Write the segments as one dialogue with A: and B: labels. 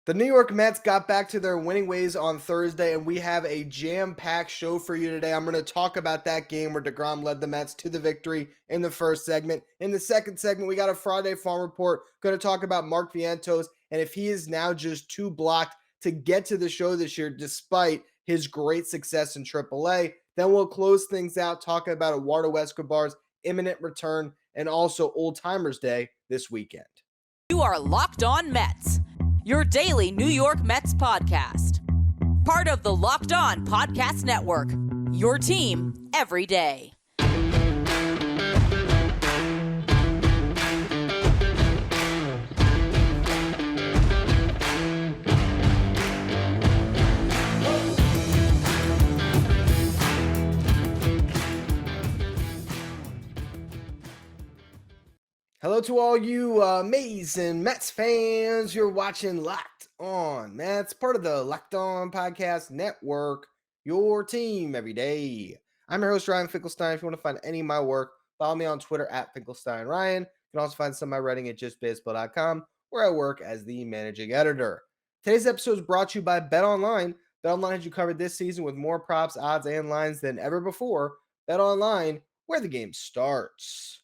A: The New York Mets got back to their winning ways on Thursday, and we have a jam-packed show for you today. I'm going to talk about that game where DeGrom led the Mets to the victory in the first segment. In the second segment, we got a Friday Farm Report. Going to talk about Mark Vientos and if he is now just too blocked to get to the show this year despite his great success in AAA. Then we'll close things out talking about Eduardo Escobar's imminent return and also Old Timers Day this weekend.
B: You are Locked On Mets, your daily New York Mets podcast. Part of the Locked On Podcast Network, your team every day.
A: Hello to all you amazing Mets fans. You're watching Locked On Mets, part of the Locked On Podcast Network, your team every day. I'm your host, Ryan Finkelstein. If you want to find any of my work, follow me on Twitter at FinkelsteinRyan. You can also find some of my writing at justbaseball.com, where I work as the managing editor. Today's episode is brought to you by BetOnline. BetOnline has you covered this season with more props, odds, and lines than ever before. BetOnline, where the game starts.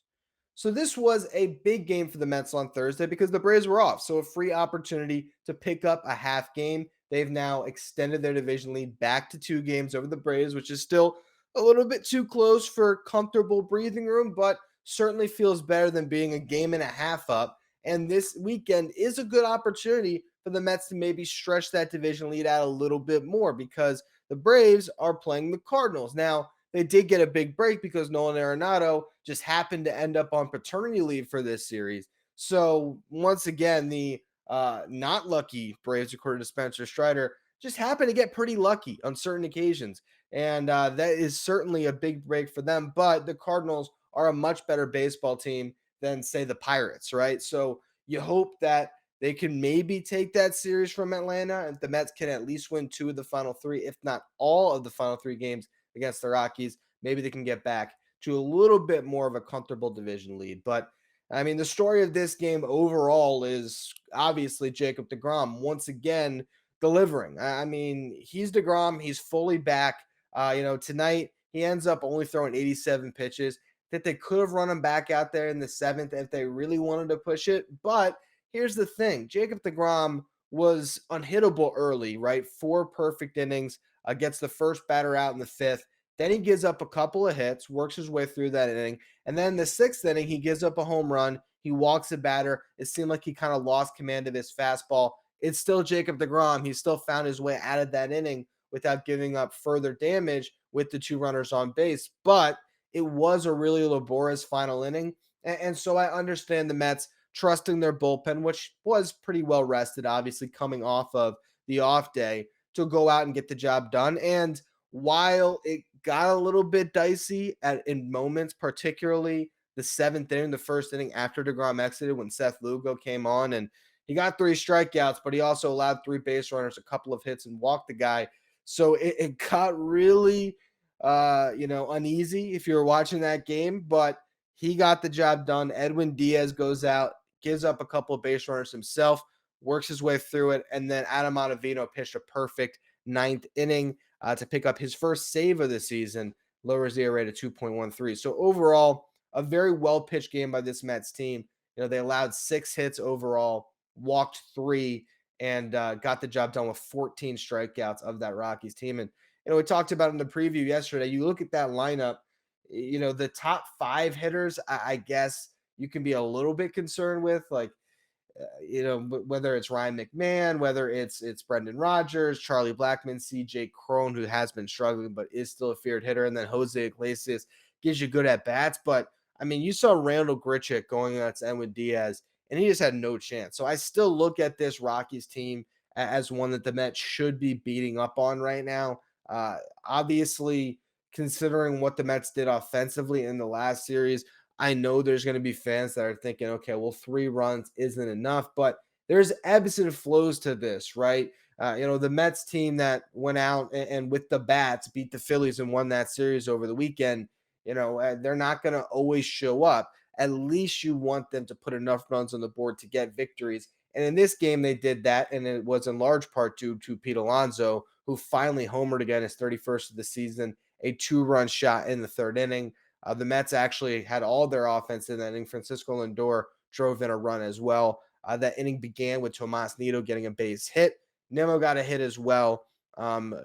A: So this was a big game for the Mets on Thursday because the Braves were off. So a free opportunity to pick up a half game. They've now extended their division lead back to 2 games over the Braves, which is still a little bit too close for comfortable breathing room, but certainly feels better than being a game and a half up. And this weekend is a good opportunity for the Mets to maybe stretch that division lead out a little bit more because the Braves are playing the Cardinals. Now, they did get a big break because Nolan Arenado just happened to end up on paternity leave for this series. So once again, the not lucky Braves, according to Spencer Strider, just happened to get pretty lucky on certain occasions. And that is certainly a big break for them. But the Cardinals are a much better baseball team than, say, the Pirates, right? So you hope that they can maybe take that series from Atlanta and the Mets can at least win 2 of the final 3, if not all of the final 3 games against the Rockies. Maybe they can get back to a little bit more of a comfortable division lead. But I mean, the story of this game overall is obviously Jacob DeGrom once again delivering. I mean, he's DeGrom. He's fully back. Tonight he ends up only throwing 87 pitches. That they could have run him back out there in the 7th if they really wanted to push it. But here's the thing: Jacob DeGrom was unhittable early, right? 4 perfect innings. Gets the first batter out in the 5th. Then he gives up a couple of hits, works his way through that inning. And then the 6th inning, he gives up a home run. He walks a batter. It seemed like he kind of lost command of his fastball. It's still Jacob DeGrom. He still found his way out of that inning without giving up further damage with the 2 runners on base. But it was a really laborious final inning. And so I understand the Mets trusting their bullpen, which was pretty well rested, obviously, coming off of the off day, to go out and get the job done. And while it got a little bit dicey in moments, particularly the 7th inning, the first inning after DeGrom exited when Seth Lugo came on, and he got 3 strikeouts, but he also allowed 3 base runners, a couple of hits, and walked the guy. So it got really, uneasy if you were watching that game, but he got the job done. Edwin Diaz goes out, gives up a couple of base runners himself, works his way through it, and then Adam Ottavino pitched a perfect 9th inning to pick up his first save of the season, lowers the ERA to 2.13. So overall, a very well-pitched game by this Mets team. They allowed 6 hits overall, walked 3, and got the job done with 14 strikeouts of that Rockies team. And, we talked about in the preview yesterday, you look at that lineup, the top 5 hitters, I guess you can be a little bit concerned with, like, whether it's Ryan McMahon, whether it's Brendan Rodgers, Charlie Blackmon, CJ Cron, who has been struggling but is still a feared hitter, and then Jose Iglesias gives you good at bats. But I mean, you saw Randall Grichuk going against Edwin Diaz, and he just had no chance. So I still look at this Rockies team as one that the Mets should be beating up on right now. Obviously, considering what the Mets did offensively in the last series, I know there's going to be fans that are thinking, okay, well, 3 runs isn't enough, but there's ebbs and flows to this, right? The Mets team that went out and with the bats beat the Phillies and won that series over the weekend, they're not going to always show up. At least you want them to put enough runs on the board to get victories. And in this game, they did that, and it was in large part due to Pete Alonso, who finally homered again, his 31st of the season, a 2-run shot in the third inning. The Mets actually had all their offense in that inning. Francisco Lindor drove in a run as well. That inning began with Tomas Nido getting a base hit. Nimmo got a hit as well.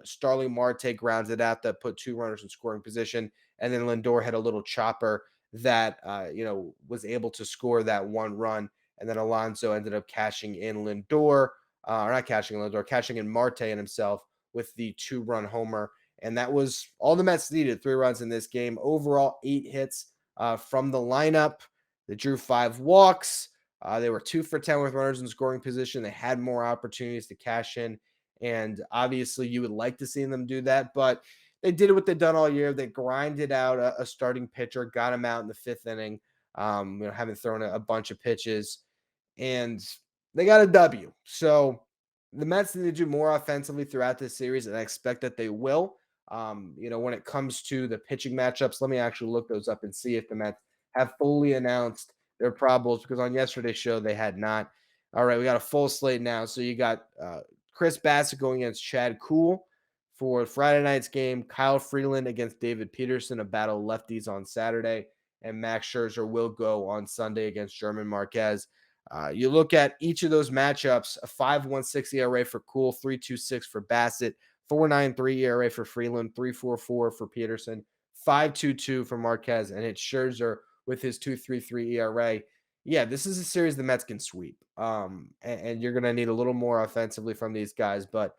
A: Starling Marte grounded out that put 2 runners in scoring position, and then Lindor had a little chopper that was able to score that 1 run, and then Alonso ended up cashing in Lindor, or not cashing in Lindor, cashing in Marte and himself with the 2-run homer, and that was all the Mets needed. 3 runs in this game. Overall, 8 hits from the lineup. They drew 5 walks. They were 2 for 10 with runners in scoring position. They had more opportunities to cash in, and obviously you would like to see them do that, but they did what they've done all year. They grinded out a starting pitcher, got him out in the 5th inning, having thrown a bunch of pitches, and they got a W. So the Mets need to do more offensively throughout this series, and I expect that they will. When it comes to the pitching matchups, let me actually look those up and see if the Mets have fully announced their probables, because on yesterday's show they had not. All right, we got a full slate now. So you got Chris Bassett going against Chad Kuhl for Friday night's game. Kyle Freeland against David Peterson, a battle of lefties on Saturday, and Max Scherzer will go on Sunday against German Marquez. You look at each of those matchups: a 5.16 ERA for Kuhl, 3.26 for Bassett, 4.93 ERA for Freeland, 3.44 for Peterson, 5.22 for Marquez, and it's Scherzer with his 2.33 ERA. Yeah, this is a series the Mets can sweep. And you're going to need a little more offensively from these guys. But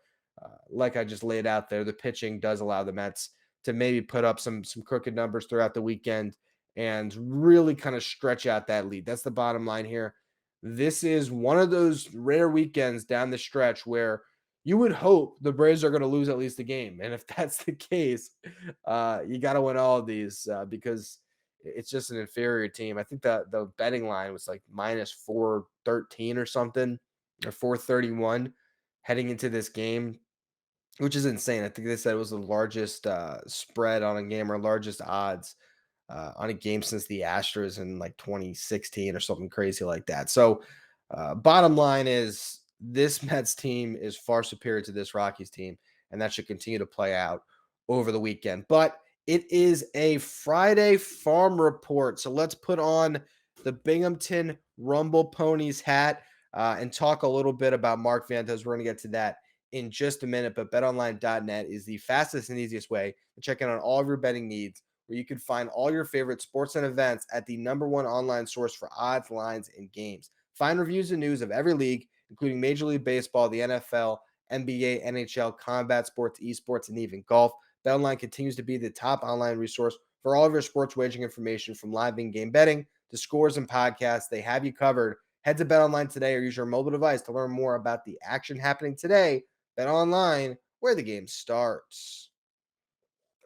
A: like I just laid out there, the pitching does allow the Mets to maybe put up some crooked numbers throughout the weekend and really kind of stretch out that lead. That's the bottom line here. This is one of those rare weekends down the stretch where you would hope the Braves are going to lose at least a game. And if that's the case, you got to win all of these because it's just an inferior team. I think the betting line was like minus 413 or something, or 431 heading into this game, which is insane. I think they said it was the largest spread on a game, or largest odds on a game since the Astros in like 2016 or something crazy like that. So, bottom line is this Mets team is far superior to this Rockies team, and that should continue to play out over the weekend. But it is a Friday farm report. So let's put on the Binghamton Rumble Ponies hat and talk a little bit about Mark Vientos. We're going to get to that in just a minute, but betonline.net is the fastest and easiest way to check in on all of your betting needs, where you can find all your favorite sports and events at the #1 online source for odds, lines, and games. Find reviews and news of every league, including Major League Baseball, the NFL, NBA, NHL, combat sports, esports, and even golf. BetOnline continues to be the top online resource for all of your sports wagering information, from live in-game betting to scores and podcasts. They have you covered. Head to BetOnline today or use your mobile device to learn more about the action happening today. BetOnline, where the game starts.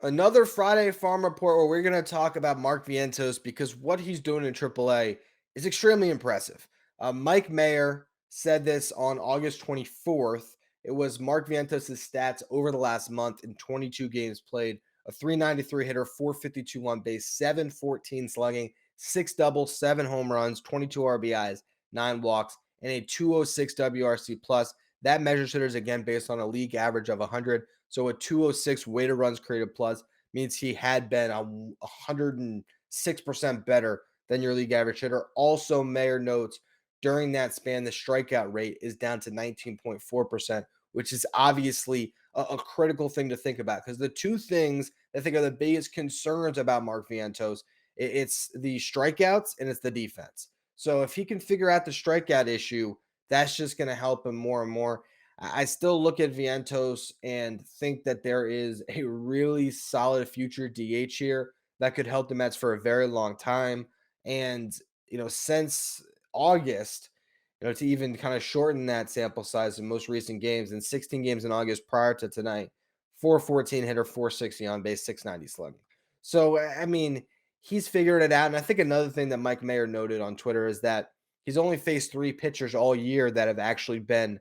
A: Another Friday farm report where we're going to talk about Mark Vientos, because what he's doing in AAA is extremely impressive. Mike Mayer said this on August 24th. It was Mark Vientos' stats over the last month in 22 games played: a 393 hitter, 452 on base, 714 slugging, 6 doubles, 7 home runs, 22 RBIs, 9 walks, and a 206 WRC plus. That measures hitters again based on a league average of 100. So a 206 weighted runs created plus means he had been 106% better than your league average hitter. Also, Mayer notes during that span, the strikeout rate is down to 19.4%, which is obviously a critical thing to think about, because the two things I think are the biggest concerns about Mark Vientos, it's the strikeouts and it's the defense. So if he can figure out the strikeout issue, that's just going to help him more and more. I still look at Vientos and think that there is a really solid future DH here that could help the Mets for a very long time. And, since August, to even kind of shorten that sample size in most recent games, in 16 games in August prior to tonight, 414 hitter, 460 on base, 690 slugging. So, I mean, he's figured it out. And I think another thing that Mike Mayer noted on Twitter is that he's only faced 3 pitchers all year that have actually been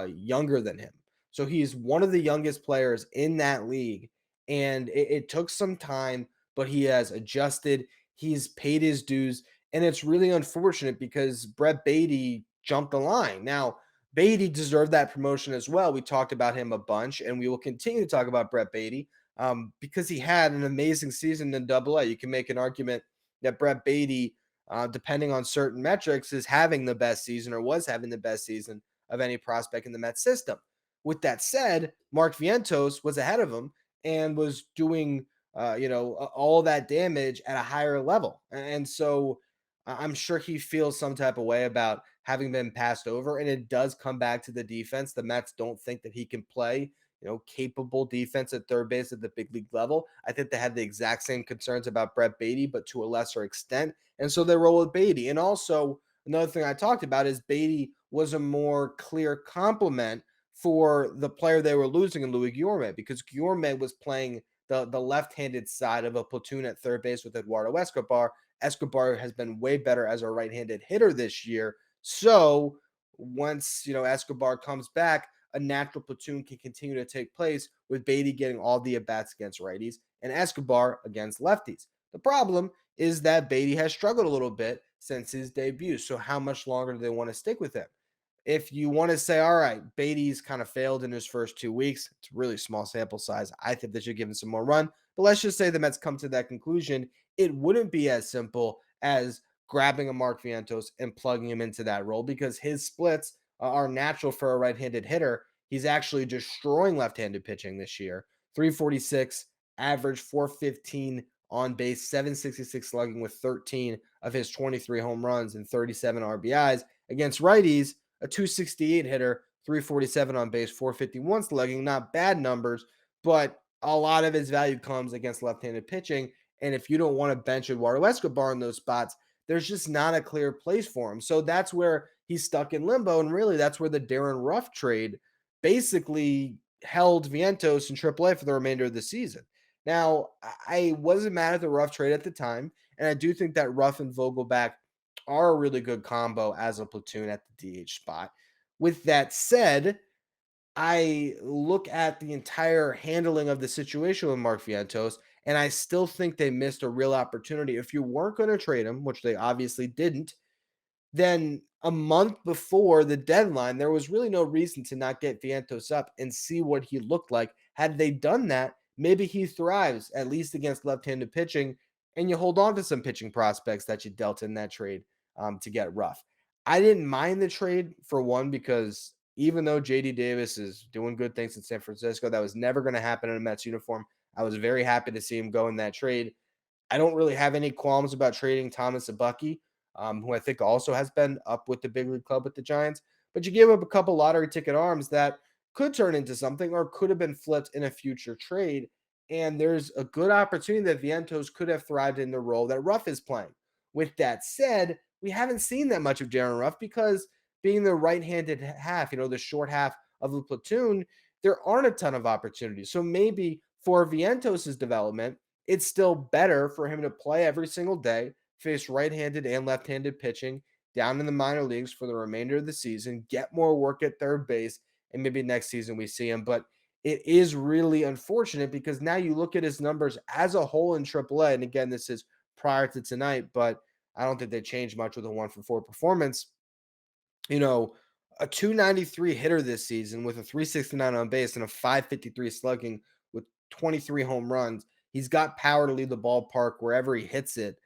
A: younger than him. So he's one of the youngest players in that league. And it took some time, but he has adjusted. He's paid his dues. And it's really unfortunate because Brett Beatty jumped the line. Now, Beatty deserved that promotion as well. We talked about him a bunch, and we will continue to talk about Brett Beatty because he had an amazing season in Double A. You can make an argument that Brett Beatty, depending on certain metrics, is having the best season or was having the best season of any prospect in the Mets system. With that said, Mark Vientos was ahead of him and was doing, all that damage at a higher level. And so I'm sure he feels some type of way about having been passed over. And it does come back to the defense. The Mets don't think that he can play, capable defense at third base at the big league level. I think they had the exact same concerns about Brett Beatty, but to a lesser extent. And so they roll with Beatty. And also, another thing I talked about is Beatty was a more clear complement for the player they were losing in Louis Guillorme, because Guillorme was playing the left-handed side of a platoon at third base with Eduardo Escobar. Escobar has been way better as a right-handed hitter this year. So once Escobar comes back, a natural platoon can continue to take place with Beatty getting all the at-bats against righties and Escobar against lefties. The problem is that Beatty has struggled a little bit since his debut. So how much longer do they want to stick with him? If you want to say, all right, Beatty's kind of failed in his first 2 weeks, it's a really small sample size. I think they should give him some more run. But let's just say the Mets come to that conclusion. It wouldn't be as simple as grabbing a Mark Vientos and plugging him into that role, because his splits are natural for a right-handed hitter. He's actually destroying left-handed pitching this year. 346, average 415 on base, 766 slugging with 13 of his 23 home runs and 37 RBIs. Against righties, a 268 hitter, 347 on base, 451 slugging. Not bad numbers, but a lot of his value comes against left-handed pitching. And if you don't want to bench Eduardo Escobar in those spots, there's just not a clear place for him. So that's where he's stuck in limbo. And really, that's where the Darren Ruff trade basically held Vientos in AAA for the remainder of the season. Now, I wasn't mad at the Ruff trade at the time, and I do think that Ruff and Vogelback are a really good combo as a platoon at the DH spot. With that said, I look at the entire handling of the situation with Mark Vientos, and I still think they missed a real opportunity. If you weren't going to trade him, which they obviously didn't, then a month before the deadline, there was really no reason to not get Vientos up and see what he looked like. Had they done that, maybe he thrives, at least against left-handed pitching, and you hold on to some pitching prospects that you dealt in that trade to get Ruff. I didn't mind the trade, for one, because even though JD Davis is doing good things in San Francisco, that was never going to happen in a Mets uniform. I was very happy to see him go in that trade. I don't really have any qualms about trading Thomas Abucky, who I think also has been up with the big league club with the Giants. But you give up a couple lottery ticket arms that could turn into something or could have been flipped in a future trade. And there's a good opportunity that Vientos could have thrived in the role that Ruff is playing. With that said, we haven't seen that much of Darren Ruff because being the right-handed half, the short half of the platoon, there aren't a ton of opportunities. So maybe for Vientos' development, it's still better for him to play every single day, face right-handed and left-handed pitching down in the minor leagues for the remainder of the season, get more work at third base, and maybe next season we see him. But it is really unfortunate because now you look at his numbers as a whole in AAA, and again, this is prior to tonight, but I don't think they changed much with a 1-for-4 performance. A 293 hitter this season with a 369 on base and a 553 slugging with 23 home runs. He's got power to lead the ballpark wherever he hits it.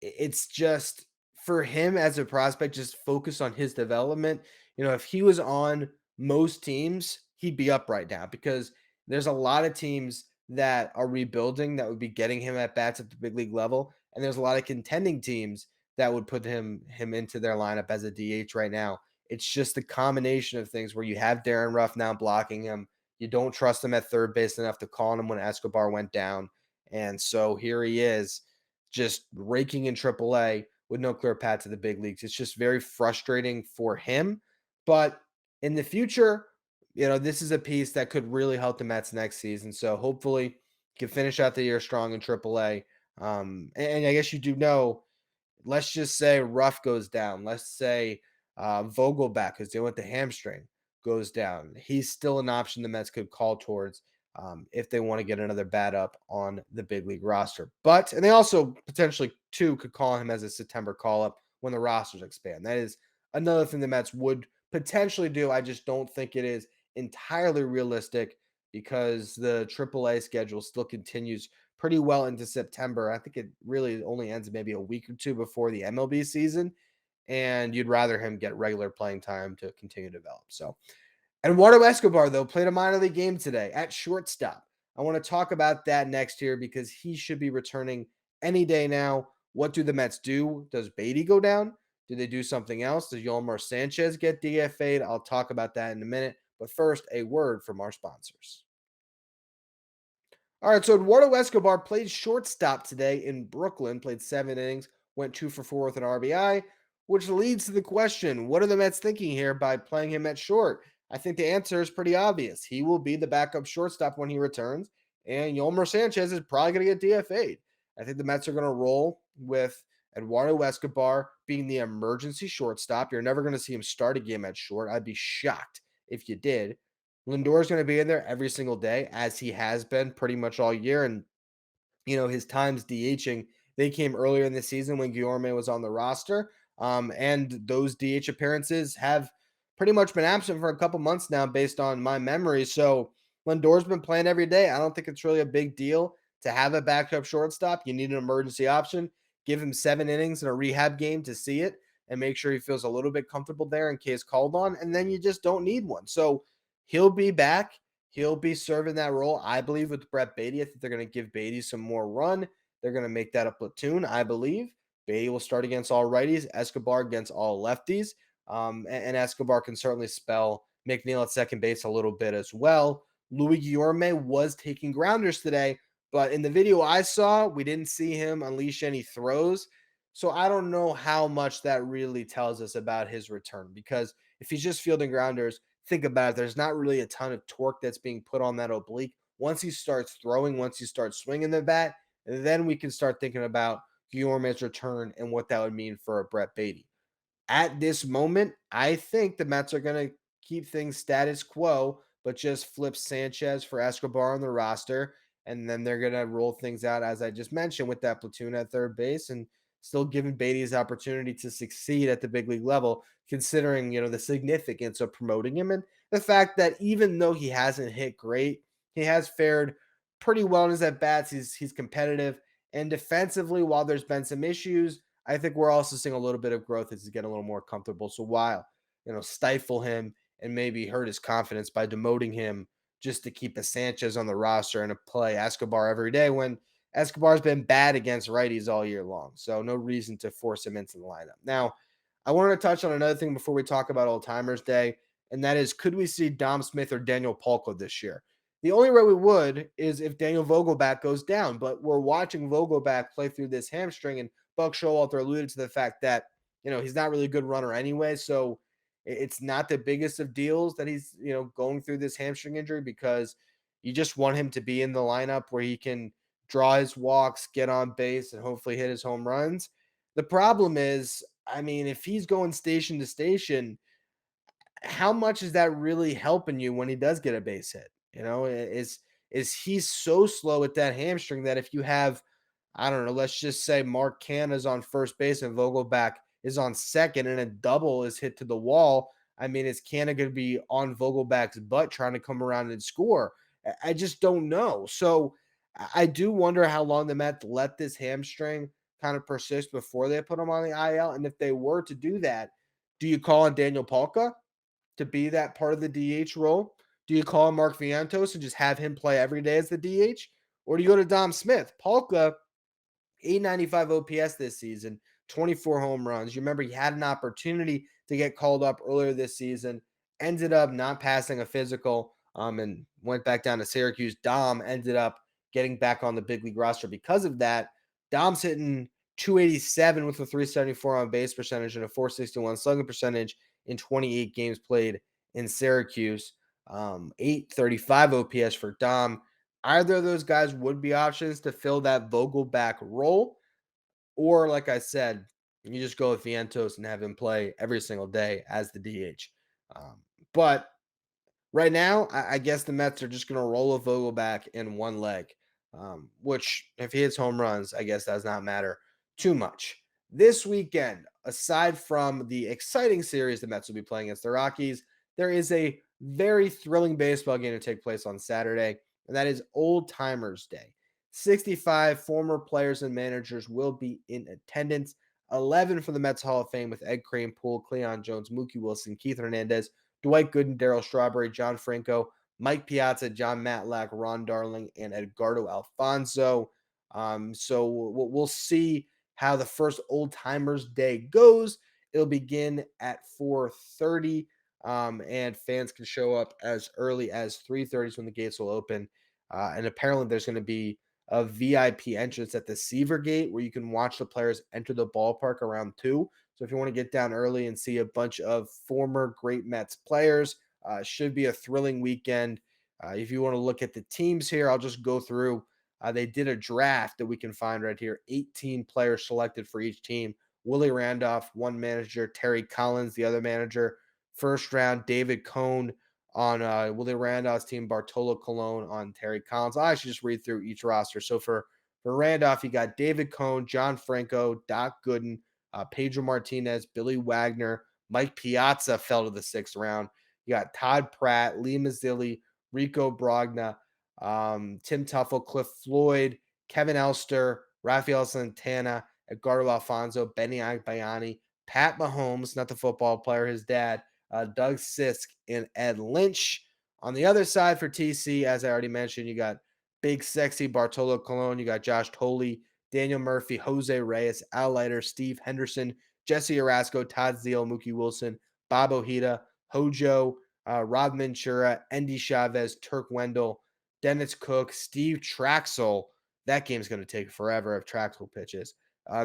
A: It's just for him as a prospect, just focus on his development. If he was on most teams, he'd be up right now because there's a lot of teams that are rebuilding that would be getting him at bats at the big league level. And there's a lot of contending teams that would put him into their lineup as a DH right now. It's just a combination of things where you have Darren Ruff now blocking him. You don't trust him at third base enough to call on him when Escobar went down. And so here he is, just raking in AAA with no clear path to the big leagues. It's just very frustrating for him. But in the future, this is a piece that could really help the Mets next season. So hopefully he can finish out the year strong in AAA. And I guess you do know, let's just say Ruff goes down. Let's say Vogelback, because they went the hamstring, goes down. He's still an option the Mets could call towards if they want to get another bat up on the big league roster. And they also potentially, too, could call him as a September call-up when the rosters expand. That is another thing the Mets would potentially do. I just don't think it is entirely realistic because the AAA schedule still continues pretty well into September. I think it really only ends maybe a week or two before the MLB season, and you'd rather him get regular playing time to continue to develop. So, Eduardo Escobar, though, played a minor league game today at shortstop. I want to talk about that next year because he should be returning any day now. What do the Mets do? Does Beatty go down? Do they do something else? Does Yolmer Sanchez get DFA'd? I'll talk about that in a minute. But first, a word from our sponsors. All right, so Eduardo Escobar played shortstop today in Brooklyn, played 7 innings, went 2 for 4 with an RBI, which leads to the question, what are the Mets thinking here by playing him at short? I think the answer is pretty obvious. He will be the backup shortstop when he returns, and Yolmer Sanchez is probably going to get DFA'd. I think the Mets are going to roll with Eduardo Escobar being the emergency shortstop. You're never going to see him start a game at short. I'd be shocked if you did. Lindor's going to be in there every single day, as he has been pretty much all year. And, his times DHing, they came earlier in the season when Guillorme was on the roster. And those DH appearances have pretty much been absent for a couple months now, based on my memory. So Lindor's been playing every day. I don't think it's really a big deal to have a backup shortstop. You need an emergency option. Give him 7 innings in a rehab game to see it and make sure he feels a little bit comfortable there in case called on. And then you just don't need one. So he'll be back. He'll be serving that role, I believe, with Brett Beatty. I think they're going to give Beatty some more run. They're going to make that a platoon, I believe. Beatty will start against all righties, Escobar against all lefties. And Escobar can certainly spell McNeil at second base a little bit as well. Louis Guillorme was taking grounders today, but in the video I saw, we didn't see him unleash any throws. So I don't know how much that really tells us about his return, because if he's just fielding grounders, think about it. There's not really a ton of torque that's being put on that oblique. Once he starts throwing, once he starts swinging the bat, then we can start thinking about Guillorme's return and what that would mean for a Brett Beatty. At this moment, I think the Mets are going to keep things status quo, but just flip Sanchez for Escobar on the roster. And then they're going to roll things out, as I just mentioned, with that platoon at third base and still giving Beatty his opportunity to succeed at the big league level, considering, the significance of promoting him and the fact that even though he hasn't hit great, he has fared pretty well in his at bats. He's competitive. And defensively, while there's been some issues, I think we're also seeing a little bit of growth as he's getting a little more comfortable. So while, stifle him and maybe hurt his confidence by demoting him just to keep a Sanchez on the roster and to play Escobar every day, when Escobar's been bad against righties all year long. So no reason to force him into the lineup. Now, I wanted to touch on another thing before we talk about Old Timers Day, and that is, could we see Dom Smith or Daniel Palka this year? The only way we would is if Daniel Vogelback goes down, but we're watching Vogelback play through this hamstring, and Buck Showalter alluded to the fact that, he's not really a good runner anyway. So it's not the biggest of deals that he's, going through this hamstring injury, because you just want him to be in the lineup where he can draw his walks, get on base, and hopefully hit his home runs. The problem is, I mean, if he's going station to station, how much is that really helping you when he does get a base hit? Is he so slow at that hamstring that if you have, I don't know, let's just say Mark Canna's on first base and Vogelback is on second and a double is hit to the wall, I mean, is Canna going to be on Vogelback's butt trying to come around and score? I just don't know. So I do wonder how long the Mets let this hamstring kind of persist before they put him on the IL. And if they were to do that, do you call on Daniel Palka to be that part of the DH role? Do you call Mark Vientos and just have him play every day as the DH? Or do you go to Dom Smith? Palka, 895 OPS this season, 24 home runs. You remember he had an opportunity to get called up earlier this season, ended up not passing a physical, and went back down to Syracuse. Dom ended up getting back on the big league roster because of that. Dom's hitting 287 with a 374 on base percentage and a 461 slugging percentage in 28 games played in Syracuse. 835 OPS for Dom. Either of those guys would be options to fill that Vogelback role, or like I said, you just go with Vientos and have him play every single day as the DH. But right now, I guess the Mets are just going to roll a Vogelback in one leg, which if he hits home runs, I guess does not matter too much. This weekend, aside from the exciting series the Mets will be playing against the Rockies, there is a very thrilling baseball game to take place on Saturday, and that is Old Timers Day. 65 former players and managers will be in attendance. 11 from the Mets Hall of Fame with Ed Kranepool, Cleon Jones, Mookie Wilson, Keith Hernandez, Dwight Gooden, Darryl Strawberry, John Franco, Mike Piazza, John Matlack, Ron Darling, and Edgardo Alfonso. So we'll see how the first Old Timers Day goes. It'll begin at 4:30, and fans can show up as early as 3:30 when the gates will open. And apparently, there's going to be a VIP entrance at the Seaver Gate where you can watch the players enter the ballpark around 2. So if you want to get down early and see a bunch of former great Mets players, should be a thrilling weekend. If you want to look at the teams here, I'll just go through. They did a draft that we can find right here. 18 players selected for each team. Willie Randolph, one manager. Terry Collins, the other manager. First round, David Cohn on Willie Randolph's team. Bartolo Colon on Terry Collins. I should just read through each roster. So for Randolph, you got David Cohn, John Franco, Doc Gooden, Pedro Martinez, Billy Wagner, Mike Piazza fell to the 6th round. You got Todd Pratt, Lee Mazzilli, Rico Brogna, Tim Tuffle, Cliff Floyd, Kevin Elster, Rafael Santana, Edgardo Alfonso, Benny Agbayani, Pat Mahomes, not the football player, his dad, Doug Sisk, and Ed Lynch. On the other side for TC, as I already mentioned, you got Big Sexy Bartolo Colon, you got Josh Tolley, Daniel Murphy, Jose Reyes, Al Leiter, Steve Henderson, Jesse Orasco, Todd Zeal, Mookie Wilson, Bob Ojeda, Hojo, Rob Ventura, Endy Chavez, Turk Wendell, Dennis Cook, Steve Traxel. That game's going to take forever if Traxel pitches.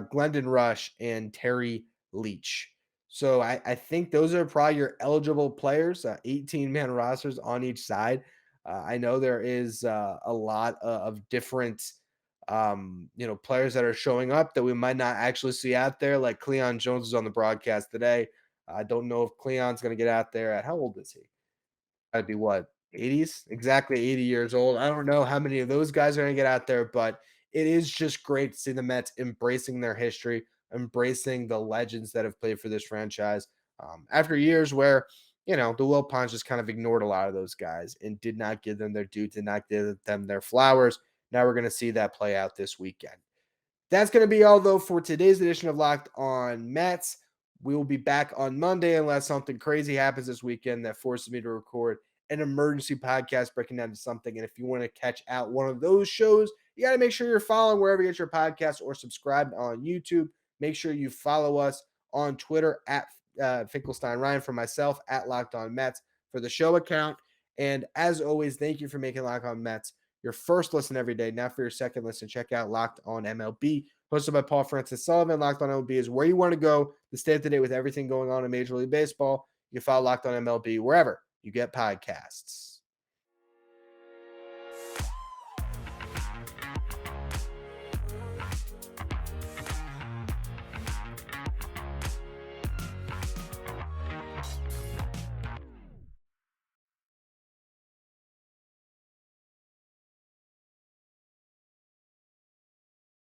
A: Glendon Rush, and Terry Leach. So I think those are probably your eligible players, 18-man rosters on each side. I know there is a lot of different players that are showing up that we might not actually see out there, like Cleon Jones is on the broadcast today. I don't know if Cleon's going to get out there. At how old is he? I'd be what, 80s? Exactly 80 years old. I don't know how many of those guys are going to get out there, but it is just great to see the Mets embracing their history, embracing the legends that have played for this franchise. After years where, the Wilpons just kind of ignored a lot of those guys and did not give them their due, did not give them their flowers. Now we're going to see that play out this weekend. That's going to be all, though, for today's edition of Locked On Mets. We will be back on Monday unless something crazy happens this weekend that forces me to record an emergency podcast breaking down to something. And if you want to catch out one of those shows, you got to make sure you're following wherever you get your podcast or subscribed on YouTube. Make sure you follow us on Twitter at Finkelstein Ryan, for myself at Locked On Mets for the show account. And as always, thank you for making Locked On Mets your first listen every day. Now for your second listen, check out Locked On MLB, hosted by Paul Francis Sullivan. Locked On MLB is where you want to go to stay up to date with everything going on in Major League Baseball. You can follow Locked On MLB wherever you get podcasts.